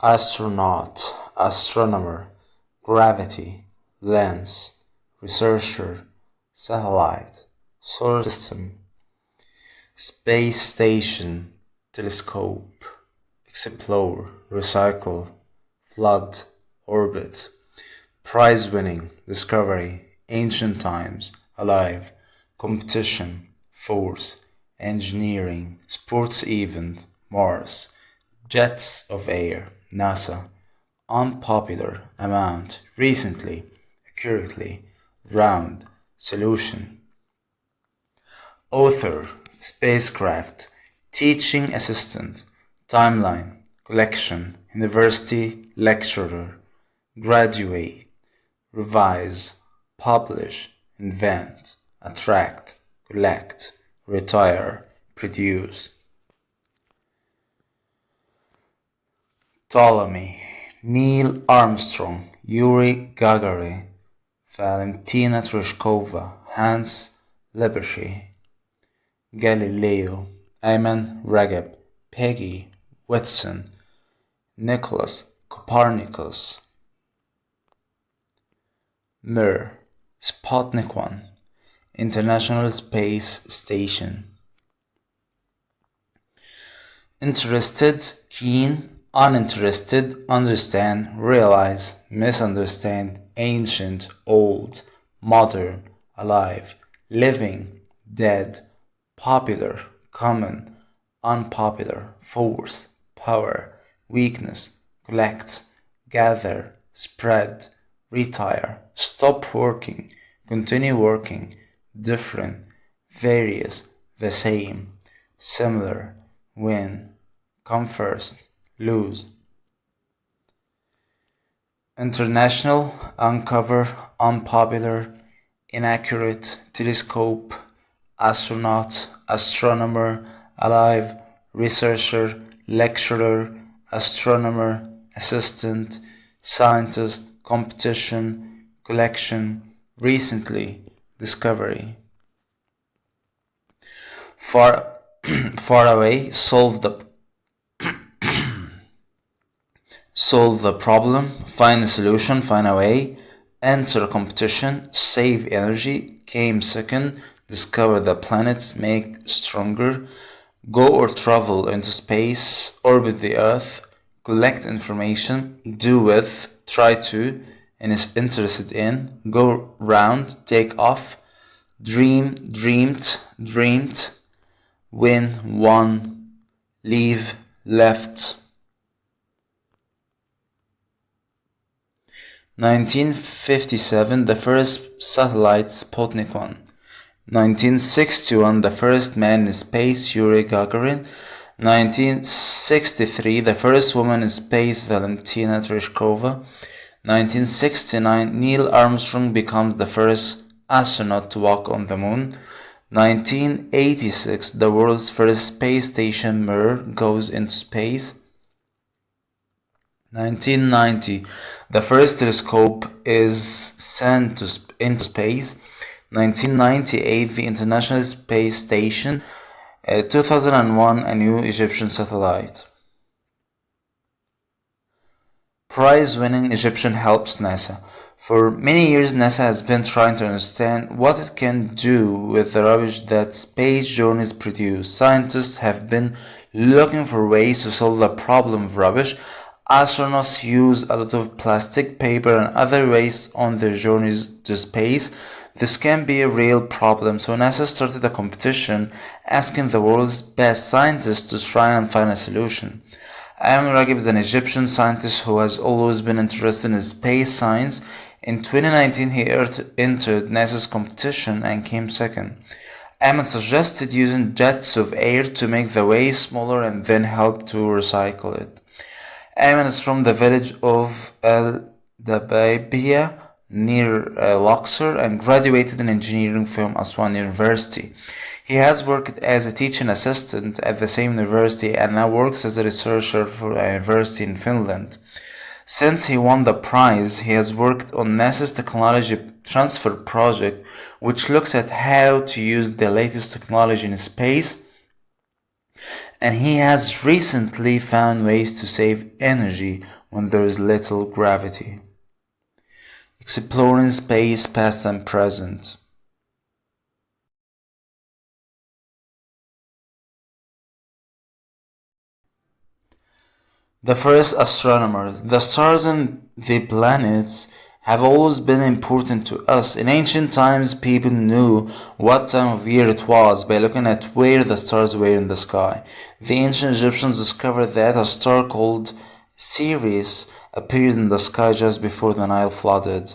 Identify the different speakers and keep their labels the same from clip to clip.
Speaker 1: astronaut, astronomer, gravity, lens, researcher, satellite, solar system, space station, telescope, explore, recycle, flood, orbit, prize-winning, discovery, ancient times, alive, competition, force, engineering, sports event, Mars, jets of air, NASA, unpopular, amount, recently, accurately, round, solution, author, spacecraft, teaching assistant, timeline, collection, university, lecturer, graduate, revise, publish, invent, attract, collect, retire, produce. Ptolemy, Neil Armstrong, Yuri Gagarin, Valentina Tereshkova, Hans Lippershey, Galileo, Ayman Ragab, Peggy Whitson, Nicholas Copernicus, Mir, Sputnik 1, International Space Station. Interested, keen, uninterested, understand, realize, misunderstand, ancient, old, modern, alive, living, dead, popular, common, unpopular, force, power, weakness, collect, gather, spread, retire, stop working, continue working, different, various, the same, similar, win, come first, lose. International, uncover, unpopular, inaccurate, telescope, astronaut, astronomer, alive, researcher, lecturer, astronomer, assistant, scientist, competition, collection, recently, discovery. Far, far away, solve the problem, find a solution, find a way, enter a competition, save energy, came second, discover the planets, make stronger, go or travel into space, orbit the earth, collect information, do with, try to, and is interested in, go round, take off, dream, dreamed, dreamed, win, won, leave, left. 1957, the first satellite, Sputnik 1. 1961, the first man in space, Yuri Gagarin. 1963, the first woman in space, Valentina Tereshkova. 1969, Neil Armstrong becomes the first astronaut to walk on the moon. 1986, the world's first space station, Mir, goes into space. 1990, the first telescope is sent into space. 1998, the International Space Station. 2001, a new Egyptian satellite. Prize-winning Egyptian helps NASA. For many years, NASA has been trying to understand what it can do with the rubbish that space journeys produce. Scientists have been looking for ways to solve the problem of rubbish. Astronauts use a lot of plastic, paper, and other waste on their journeys to space. This can be a real problem, so NASA started a competition asking the world's best scientists to try and find a solution. Ayman Ragab is an Egyptian scientist who has always been interested in space science. In 2019, he entered NASA's competition and came second. Ayman suggested using jets of air to make the waste smaller and then help to recycle it. Ayman is from the village of El-Dabaibiya near Luxor and graduated in engineering from Aswan University. He has worked as a teaching assistant at the same university and now works as a researcher for a university in Finland. Since he won the prize, he has worked on NASA's technology transfer project, which looks at how to use the latest technology in space and he has recently found ways to save energy when there is little gravity. Exploring space, past and present. The first astronomers. The stars and the planets have always been important to us. In ancient times, people knew what time of year it was by looking at where the stars were in the sky. The ancient Egyptians discovered that a star called Sirius appeared in the sky just before the Nile flooded.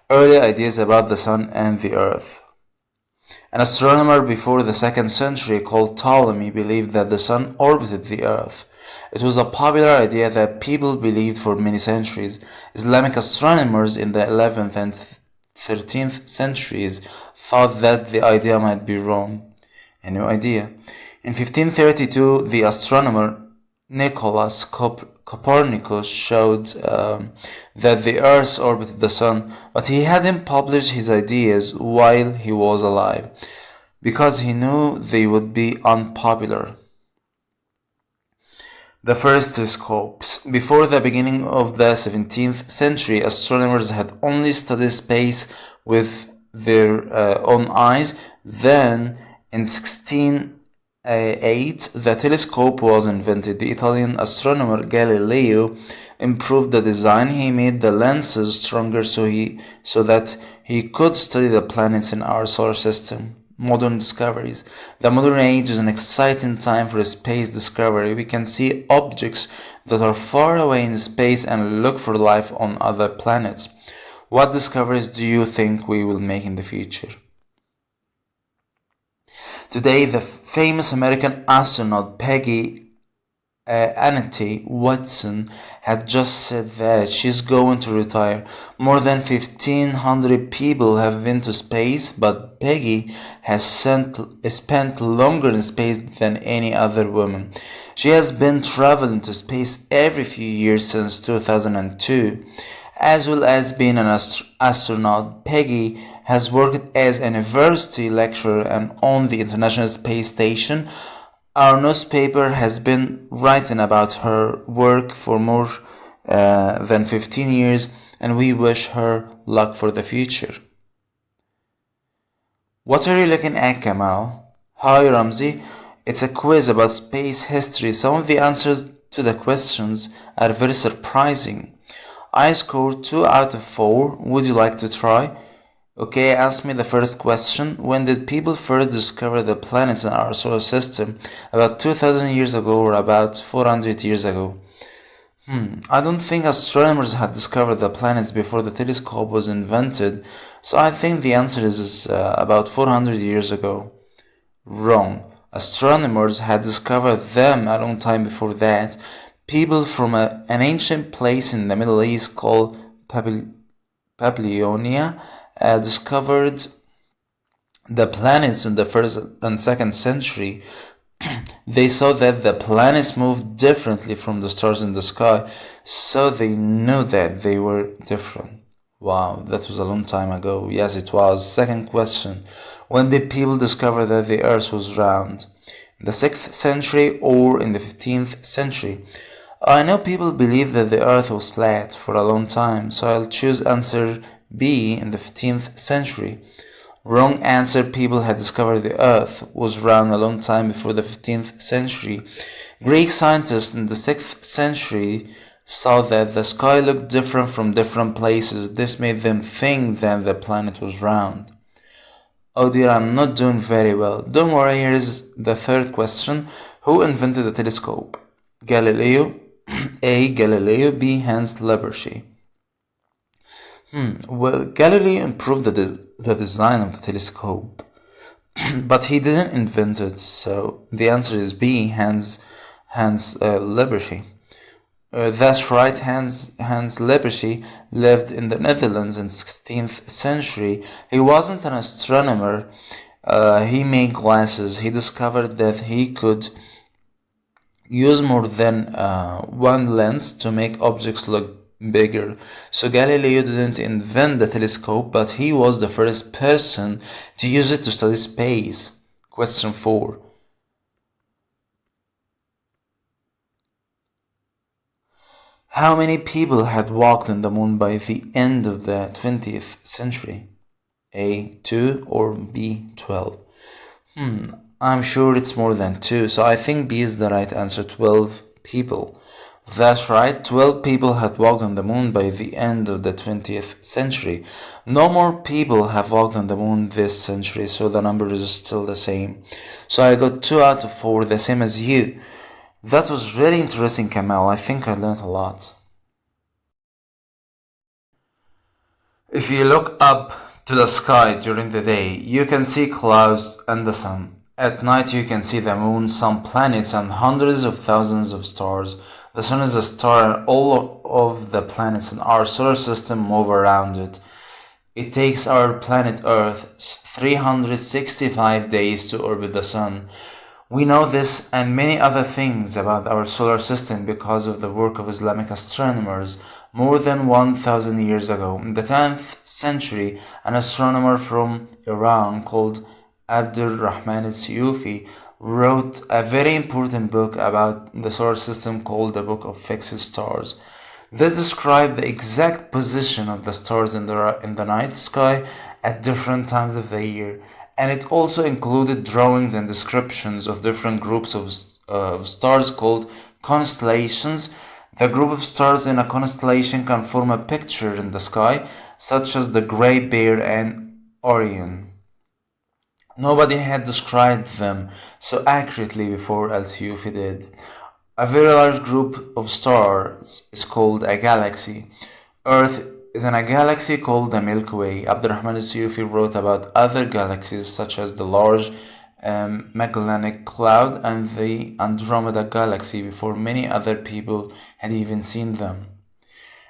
Speaker 1: Early ideas about the sun and the earth. An astronomer before the 2nd century called Ptolemy believed that the sun orbited the earth. It was a popular idea that people believed for many centuries. Islamic astronomers in the 11th and 13th centuries thought that the idea might be wrong. A new idea. In 1532, the astronomer Nicholas Copernicus showed that the Earth orbited the Sun, but he hadn't published his ideas while he was alive, because he knew they would be unpopular. The first telescopes. Before the beginning of the 17th century, astronomers had only studied space with their own eyes. Then, in 1608, the telescope was invented. The Italian astronomer Galileo improved the design. He made the lenses stronger so that he could study the planets in our solar system. Modern discoveries. The modern age is an exciting time for space discovery. We can see objects that are far away in space and look for life on other planets. What discoveries do you think we will make in the future? Today, the famous American astronaut Peggy Annette Watson had just said that she's going to retire. More than 1,500 people have been to space, but Peggy has spent longer in space than any other woman. She has been traveling to space every few years since 2002. As well as being an astronaut, Peggy has worked as a university lecturer and on the International Space Station. Our newspaper has been writing about her work for more than 15 years, and we wish her luck for the future. What are you looking at, Kamal? Hi, Ramzi. It's a quiz about space history. Some of the answers to the questions are very surprising. I scored 2 out of 4. Would you like to try? Okay, ask me the first question. When did people first discover the planets in our solar system? About 2,000 years ago or about 400 years ago? I don't think astronomers had discovered the planets before the telescope was invented, so I think the answer is about 400 years ago. Wrong. Astronomers had discovered them a long time before that. People from an ancient place in the Middle East called Babylonia discovered the planets in the 1st and 2nd century. They saw that the planets moved differently from the stars in the sky, so they knew that they were different. Wow, that was a long time ago. Yes, it was. Second question. When did people discover that the earth was round? In the 6th century or in the 15th century? I know people believe that the earth was flat for a long time, so I'll choose answer B in the 15th century. Wrong answer. People had discovered the earth was round a long time before the 15th century. Greek scientists in the 6th century saw that the sky looked different from different places. This made them think that the planet was round. Oh dear, I'm not doing very well. Don't worry, here's the third question. Who invented the telescope? Galileo. A. Galileo. B. Hans Lippershey. Well, Galileo improved the design of the telescope, but he didn't invent it, so the answer is B. Hans Lippershey. That's right, Hans Lippershey lived in the Netherlands in the 16th century. He wasn't an astronomer. He made glasses. He discovered that he could use more than one lens to make objects look bigger. So Galileo didn't invent the telescope, but he was the first person to use it to study space. Question 4. How many people had walked on the moon by the end of the 20th century? A. 2 or B. 12? I'm sure it's more than 2, so I think B is the right answer, 12 people. That's right, 12 people had walked on the moon by the end of the 20th century. No more people have walked on the moon this century, so the number is still the same. So I got 2 out of 4, the same as you. That was really interesting, Kamal. I think I learned a lot. If you look up to the sky during the day, you can see clouds and the sun. At night you can see the moon, some planets, and hundreds of thousands of stars. The sun is a star and all of the planets in our solar system move around it. It takes our planet Earth 365 days to orbit the sun. We know this and many other things about our solar system because of the work of Islamic astronomers. More than 1,000 years ago, in the 10th century, an astronomer from Iran called Abdul Rahman al-Siyufi wrote a very important book about the solar system called the Book of Fixed Stars. This described the exact position of the stars in the night sky at different times of the year, and it also included drawings and descriptions of different groups of stars called constellations. The group of stars in a constellation can form a picture in the sky, such as the Great Bear and Orion. Nobody had described them so accurately before Al-Siyufi did. A very large group of stars is called a galaxy. Earth is in a galaxy called the Milky Way. Abdurrahman al-Siyufi wrote about other galaxies such as the large Magellanic Cloud and the Andromeda Galaxy before many other people had even seen them.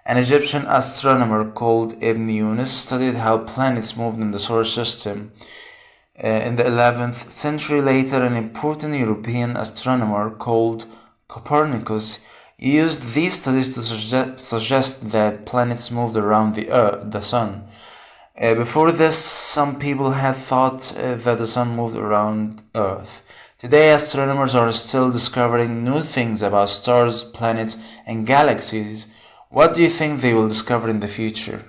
Speaker 1: An Egyptian astronomer called Ibn Yunus studied how planets moved in the solar system. In the 11th century later, an important European astronomer called Copernicus used these studies to suggest that planets moved around the sun. Before this, some people had thought that the sun moved around Earth. Today, astronomers are still discovering new things about stars, planets, and galaxies. What do you think they will discover in the future?